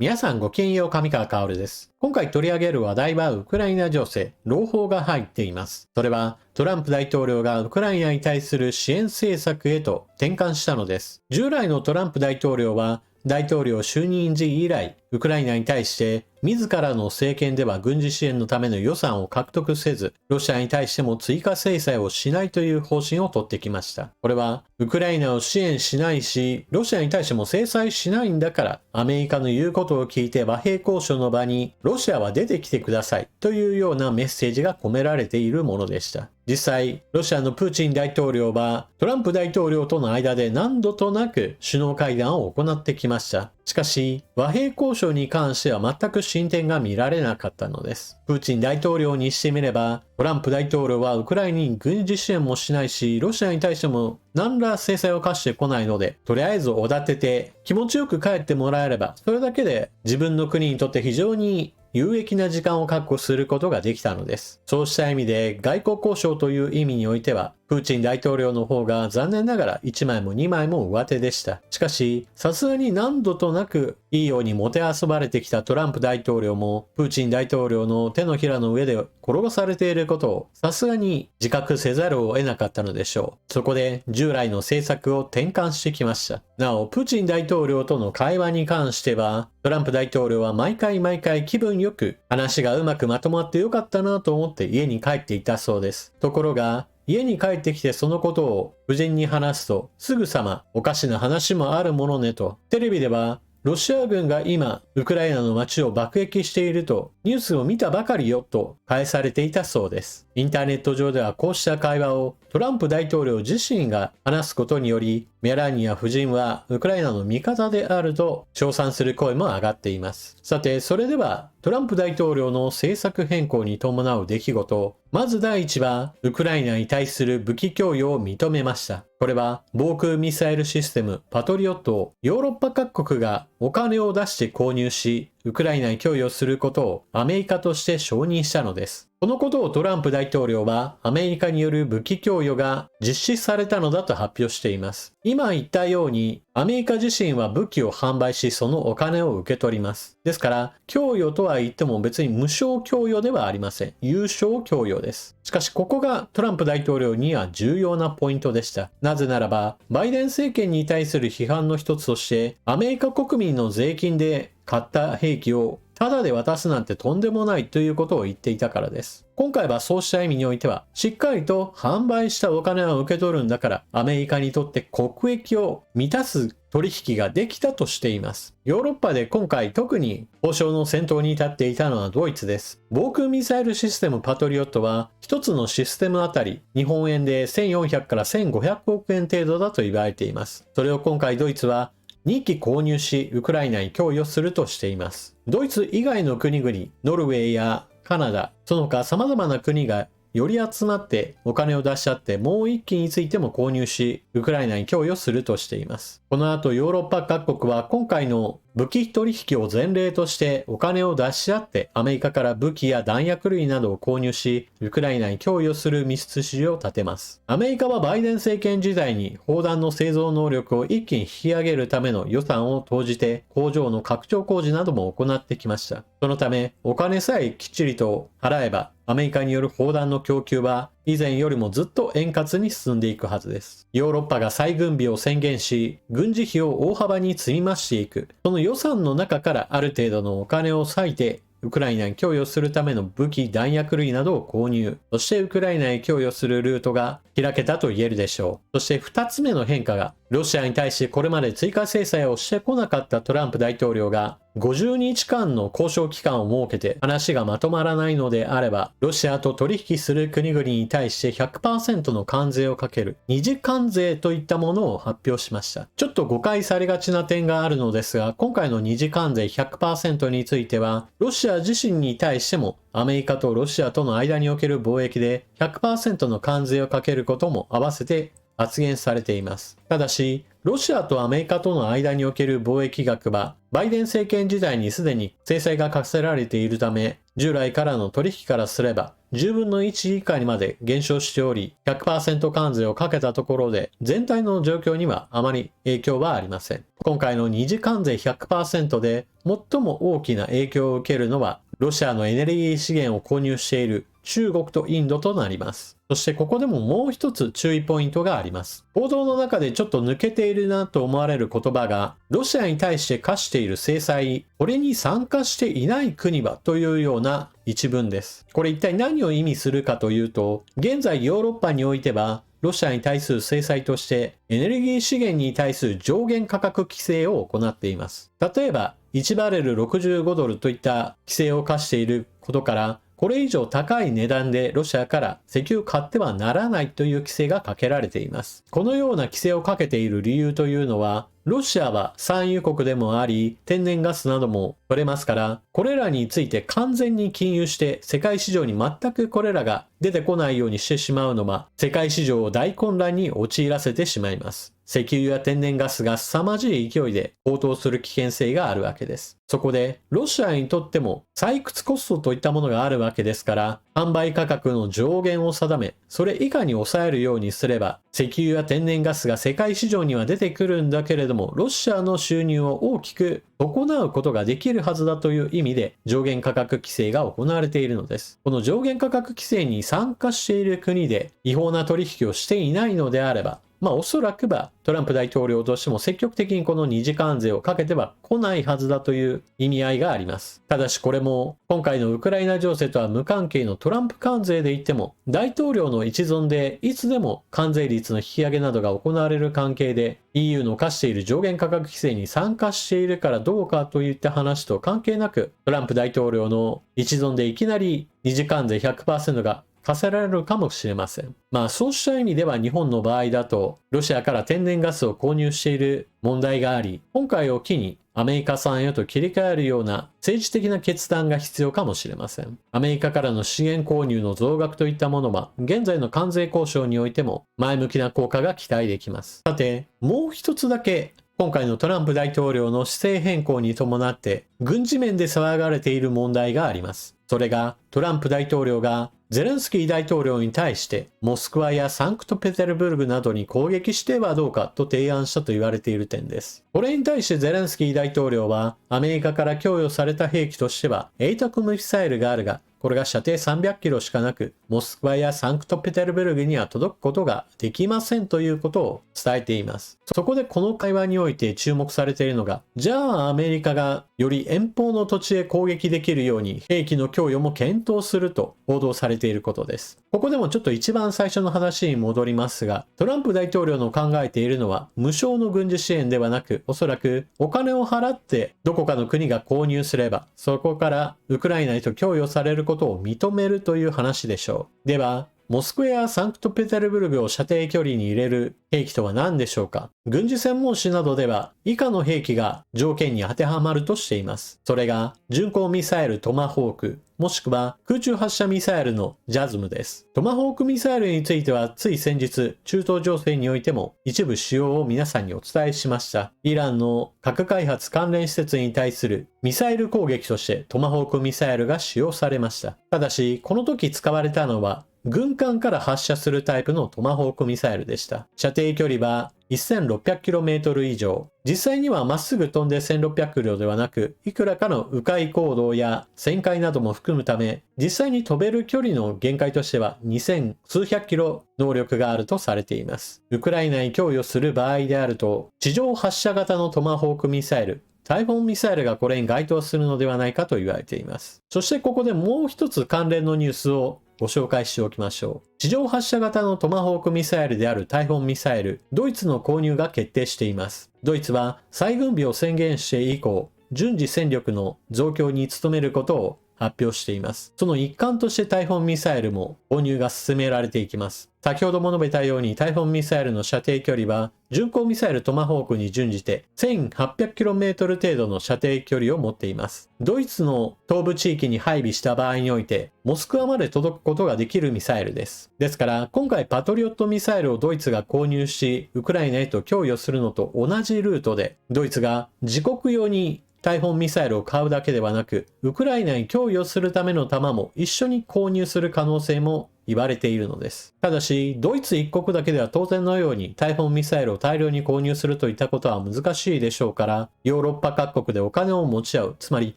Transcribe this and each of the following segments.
皆さんごきげんよう、上川薫です。今回取り上げる話題はウクライナ情勢、朗報が入っています。それはトランプ大統領がウクライナに対する支援政策へと転換したのです。従来のトランプ大統領は大統領就任時以来、ウクライナに対して自らの政権では軍事支援のための予算を獲得せず、ロシアに対しても追加制裁をしないという方針を取ってきました。これは、ウクライナを支援しないし、ロシアに対しても制裁しないんだから、アメリカの言うことを聞いて和平交渉の場に、ロシアは出てきてくださいというようなメッセージが込められているものでした。実際、ロシアのプーチン大統領は、トランプ大統領との間で何度となく首脳会談を行ってきました。しかし、和平交渉に関しては全く進展が見られなかったのです。プーチン大統領にしてみれば、トランプ大統領はウクライナに軍事支援もしないし、ロシアに対しても何ら制裁を科してこないので、とりあえずおだてて気持ちよく帰ってもらえれば、それだけで自分の国にとって非常に有益な時間を確保することができたのです。そうした意味で外交交渉という意味においては、プーチン大統領の方が残念ながら1枚も2枚も上手でした。しかし、さすがに何度となくいいようにもてあそばれてきたトランプ大統領も、プーチン大統領の手のひらの上で転がされていることをさすがに自覚せざるを得なかったのでしょう。そこで従来の政策を転換してきました。なお、プーチン大統領との会話に関しては、トランプ大統領は毎回気分よく話がうまくまとまってよかったなと思って家に帰っていたそうです。ところが、家に帰ってきてそのことを夫人に話すと、すぐさまおかしな話もあるものねと、テレビではロシア軍が今、ウクライナの街を爆撃していると、ニュースを見たばかりよと返されていたそうです。インターネット上ではこうした会話をトランプ大統領自身が話すことにより、メラニア夫人はウクライナの味方であると称賛する声も上がっています。さて、それではトランプ大統領の政策変更に伴う出来事、まず第一は、ウクライナに対する武器供与を認めました。これは、防空ミサイルシステムパトリオットをヨーロッパ各国がお金を出して購入し、ウクライナに供与することをアメリカとして承認したのです。このことをトランプ大統領はアメリカによる武器供与が実施されたのだと発表しています。今言ったようにアメリカ自身は武器を販売しそのお金を受け取ります。ですから供与とは言っても別に無償供与ではありません。有償供与です。しかしここがトランプ大統領には重要なポイントでした。なぜならばバイデン政権に対する批判の一つとしてアメリカ国民の税金で買った兵器をタダで渡すなんてとんでもないということを言っていたからです。今回はそうした意味においては、しっかりと販売したお金を受け取るんだから、アメリカにとって国益を満たす取引ができたとしています。ヨーロッパで今回特に交渉の先頭に立っていたのはドイツです。防空ミサイルシステムパトリオットは、一つのシステムあたり、日本円で1400から1500億円程度だと言われています。それを今回ドイツは、2機購入し、ウクライナに供与するとしています。ドイツ以外の国々、ノルウェーやカナダ、その他様々な国がより集まってお金を出し合ってもう1機についても購入し、ウクライナに供与するとしています。この後ヨーロッパ各国は今回の武器取引を前例としてお金を出し合ってアメリカから武器や弾薬類などを購入し、ウクライナに供与する道筋を立てます。アメリカはバイデン政権時代に砲弾の製造能力を一気に引き上げるための予算を投じて工場の拡張工事なども行ってきました。そのためお金さえきっちりと払えばアメリカによる砲弾の供給は以前よりもずっと円滑に進んでいくはずです。ヨーロッパが再軍備を宣言し、軍事費を大幅に積み増していく。その予算の中からある程度のお金を割いて、ウクライナに供与するための武器、弾薬類などを購入。そしてウクライナへ供与するルートが開けたと言えるでしょう。そして2つ目の変化が、ロシアに対してこれまで追加制裁をしてこなかったトランプ大統領が、50日間の交渉期間を設けて話がまとまらないのであれば、ロシアと取引する国々に対して 100% の関税をかける二次関税といったものを発表しました。ちょっと誤解されがちな点があるのですが、今回の二次関税 100% については、ロシア自身に対してもアメリカとロシアとの間における貿易で 100% の関税をかけることも合わせて発言されています。ただし、ロシアとアメリカとの間における貿易額はバイデン政権時代にすでに制裁が課せられているため、従来からの取引からすれば10分の1以下にまで減少しており、100% 関税をかけたところで全体の状況にはあまり影響はありません。今回の二次関税 100% で最も大きな影響を受けるのは、ロシアのエネルギー資源を購入している中国とインドとなります。そしてここでももう一つ注意ポイントがあります。報道の中でちょっと抜けているなと思われる言葉が、ロシアに対して課している制裁、これに参加していない国はというような一文です。これ一体何を意味するかというと、現在ヨーロッパにおいては、ロシアに対する制裁としてエネルギー資源に対する上限価格規制を行っています。例えば1バレル65ドルといった規制を課していることから、これ以上高い値段でロシアから石油を買ってはならないという規制がかけられています。このような規制をかけている理由というのは、ロシアは産油国でもあり、天然ガスなども取れますから、これらについて完全に禁輸して世界市場に全くこれらが出てこないようにしてしまうのは、世界市場を大混乱に陥らせてしまいます。石油や天然ガスが凄まじい勢いで高騰する危険性があるわけです。そこで、ロシアにとっても採掘コストといったものがあるわけですから、販売価格の上限を定め、それ以下に抑えるようにすれば、石油や天然ガスが世界市場には出てくるんだけれども、ロシアの収入を大きく損なうことができるはずだという意味で、上限価格規制が行われているのです。この上限価格規制に参加している国で違法な取引をしていないのであれば、おそらくはトランプ大統領としても積極的にこの二次関税をかけては来ないはずだという意味合いがあります。ただしこれも今回のウクライナ情勢とは無関係のトランプ関税で言っても、大統領の一存でいつでも関税率の引き上げなどが行われる関係で、 EU の課している上限価格規制に参加しているからどうかといった話と関係なく、トランプ大統領の一存でいきなり二次関税 100% が課せられるかもしれません。そうした意味では日本の場合だと、ロシアから天然ガスを購入している問題があり、今回を機にアメリカ産へと切り替えるような政治的な決断が必要かもしれません。アメリカからの資源購入の増額といったものは、現在の関税交渉においても前向きな効果が期待できます。さて、もう一つだけ、今回のトランプ大統領の姿勢変更に伴って軍事面で騒がれている問題があります。それがトランプ大統領がゼレンスキー大統領に対してモスクワやサンクトペテルブルクなどに攻撃してはどうかと提案したと言われている点です。これに対してゼレンスキー大統領は、アメリカから供与された兵器としてはエイタクムミサイルがあるが、これが射程300キロしかなく、モスクワやサンクトペテルブルクには届くことができませんということを伝えています。そこでこの会話において注目されているのが、じゃあアメリカがより遠方の土地へ攻撃できるように兵器の供与も検討すると報道されていることです。ここでもちょっと一番最初の話に戻りますが、トランプ大統領の考えているのは無償の軍事支援ではなく、おそらくお金を払ってどこかの国が購入すれば、そこからウクライナへと供与されることを認めるという話でしょう。では、モスクワやサンクトペテルブルクを射程距離に入れる兵器とは何でしょうか。軍事専門誌などでは以下の兵器が条件に当てはまるとしています。それが巡航ミサイルトマホーク、もしくは空中発射ミサイルのジャズムです。トマホークミサイルについてはつい先日、中東情勢においても一部使用を皆さんにお伝えしました。イランの核開発関連施設に対するミサイル攻撃としてトマホークミサイルが使用されました。ただし、この時使われたのは軍艦から発射するタイプのトマホークミサイルでした。射程距離は 1600km 以上。実際にはまっすぐ飛んで 1600km ではなく、いくらかの迂回行動や旋回なども含むため、実際に飛べる距離の限界としては2000数百キロ能力があるとされています。ウクライナに供与する場合であると、地上発射型のトマホークミサイル、タイフォンミサイルがこれに該当するのではないかと言われています。そしてここでもう一つ関連のニュースをご紹介しておきましょう。地上発射型のトマホークミサイルであるタイフォンミサイル、ドイツの購入が決定しています。ドイツは再軍備を宣言して以降、順次戦力の増強に努めることを発表しています。その一環としてタイフォンミサイルも購入が進められていきます。先ほども述べたようにタイフォンミサイルの射程距離は巡航ミサイルトマホークに準じて 1800km 程度の射程距離を持っています。ドイツの東部地域に配備した場合においてモスクワまで届くことができるミサイルです。ですから今回パトリオットミサイルをドイツが購入しウクライナへと供与するのと同じルートでドイツが自国用に大砲ミサイルを買うだけではなく、ウクライナに供与するための弾も一緒に購入する可能性も言われているのです。ただし、ドイツ一国だけでは当然のように大砲ミサイルを大量に購入するといったことは難しいでしょうから、ヨーロッパ各国でお金を持ち合う、つまり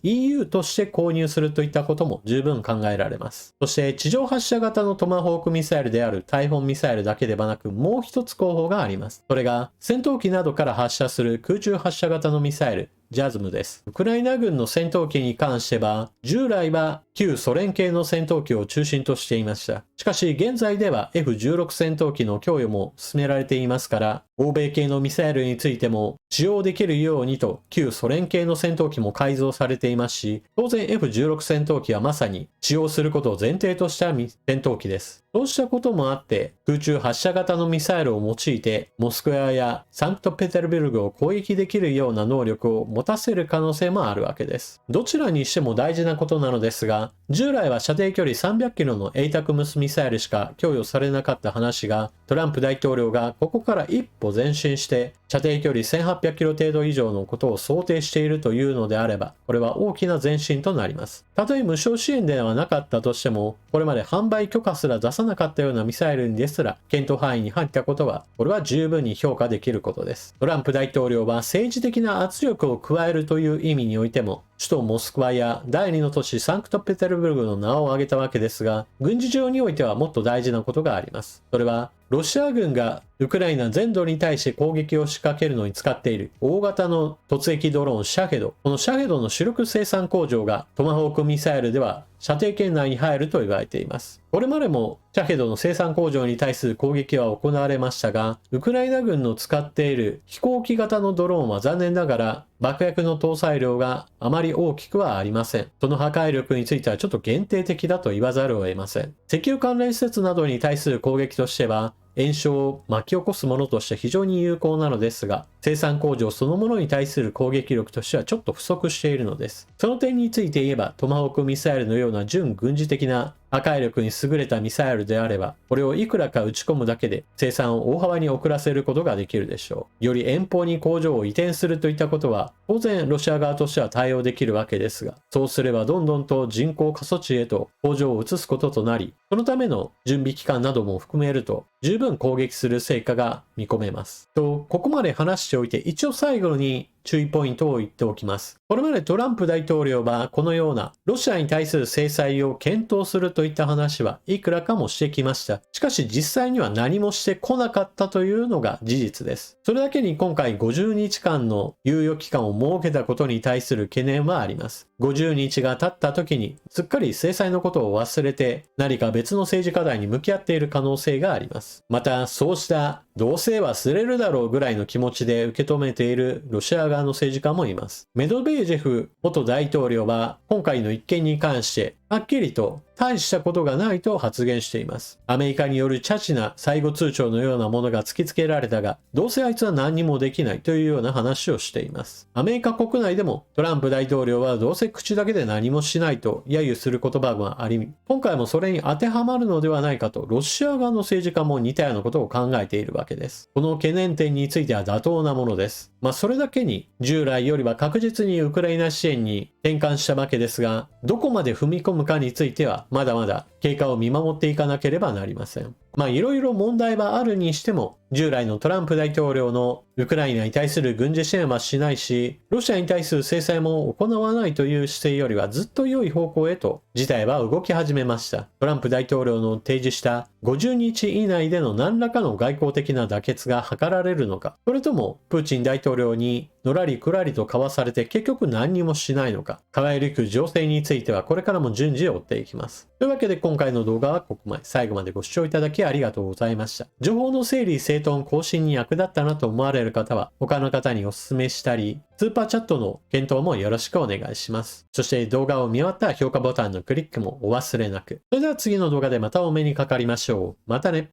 EU として購入するといったことも十分考えられます。そして地上発射型のトマホークミサイルである大砲ミサイルだけではなく、もう一つ候補があります。それが戦闘機などから発射する空中発射型のミサイル、ジャズムです。ウクライナ軍の戦闘機に関しては、従来は旧ソ連系の戦闘機を中心としていました。しかし現在では F-16 戦闘機の供与も進められていますから、欧米系のミサイルについても使用できるようにと旧ソ連系の戦闘機も改造されていますし、当然 F-16 戦闘機はまさに使用することを前提とした戦闘機です。そうしたこともあって、空中発射型のミサイルを用いて、モスクワやサンクトペテルブルクを攻撃できるような能力を持たせる可能性もあるわけです。どちらにしても大事なことなのですが、従来は射程距離300キロのエイタクムスミサイルしか供与されなかった話が、トランプ大統領がここから一歩前進して、射程距離1800キロ程度以上のことを想定しているというのであれば、これは大きな前進となります。たとえ無償支援ではなかったとしても、これまで販売許可すら出さなかったようなミサイルにですら検討範囲に入ったことは、これは十分に評価できることです。トランプ大統領は政治的な圧力を加えるという意味においても、首都モスクワや第二の都市サンクトペテルブルクの名を挙げたわけですが、軍事上においてはもっと大事なことがあります。それは、ロシア軍がウクライナ全土に対して攻撃を仕掛けるのに使っている大型の突撃ドローンシャヘド。このシャヘドの主力生産工場がトマホークミサイルでは射程圏内に入ると言われています。これまでもシャヘドの生産工場に対する攻撃は行われましたが、ウクライナ軍の使っている飛行機型のドローンは残念ながら爆薬の搭載量があまり大きくはありません。その破壊力についてはちょっと限定的だと言わざるを得ません。石油関連施設などに対する攻撃としては、炎症を巻き起こすものとして非常に有効なのですが、生産工場そのものに対する攻撃力としてはちょっと不足しているのです。その点について言えば、トマホークミサイルのような準軍事的な破壊力に優れたミサイルであれば、これをいくらか撃ち込むだけで生産を大幅に遅らせることができるでしょう。より遠方に工場を移転するといったことは、当然ロシア側としては対応できるわけですが、そうすればどんどんと人口過疎地へと工場を移すこととなり、そのための準備期間なども含めると、十分攻撃する成果が見込めます。ここまで話しておいて、一応最後に注意ポイントを言っておきます。これまでトランプ大統領はこのようなロシアに対する制裁を検討するといった話はいくらかもしてきました。しかし実際には何もしてこなかったというのが事実です。それだけに今回50日間の猶予期間を設けたことに対する懸念はあります。50日が経った時にすっかり制裁のことを忘れて何か別の政治課題に向き合っている可能性があります。またそうしたどうせ忘れるだろうぐらいの気持ちで受け止めているロシア側の政治家もいます。メドベージェフ元大統領は今回の一件に関してはっきりと大したことがないと発言しています。アメリカによるチャチな最後通牒のようなものが突きつけられたが、どうせあいつは何にもできないというような話をしています。アメリカ国内でもトランプ大統領はどうせ口だけで何もしないと揶揄する言葉があり、今回もそれに当てはまるのではないかとロシア側の政治家も似たようなことを考えているわけです。この懸念点については妥当なものです。それだけに従来よりは確実にウクライナ支援に転換したわけですが、どこまで踏み込むかについてはまだまだ経過を見守っていかなければなりません。いろいろ問題はあるにしても、従来のトランプ大統領のウクライナに対する軍事支援はしないし、ロシアに対する制裁も行わないという姿勢よりはずっと良い方向へと事態は動き始めました。トランプ大統領の提示した50日以内での何らかの外交的な妥結が図られるのか、それともプーチン大統領にのらりくらりと交わされて結局何にもしないのか、変わりゆく情勢についてはこれからも順次追っていきます。というわけで今回の動画はここまで。最後までご視聴いただきありがとうございました。情報の整理整頓更新に役立ったなと思われる方は他の方にお勧めしたり、スーパーチャットの検討もよろしくお願いします。そして動画を見終わったら評価ボタンのクリックもお忘れなく。それでは次の動画でまたお目にかかりましょう。またね。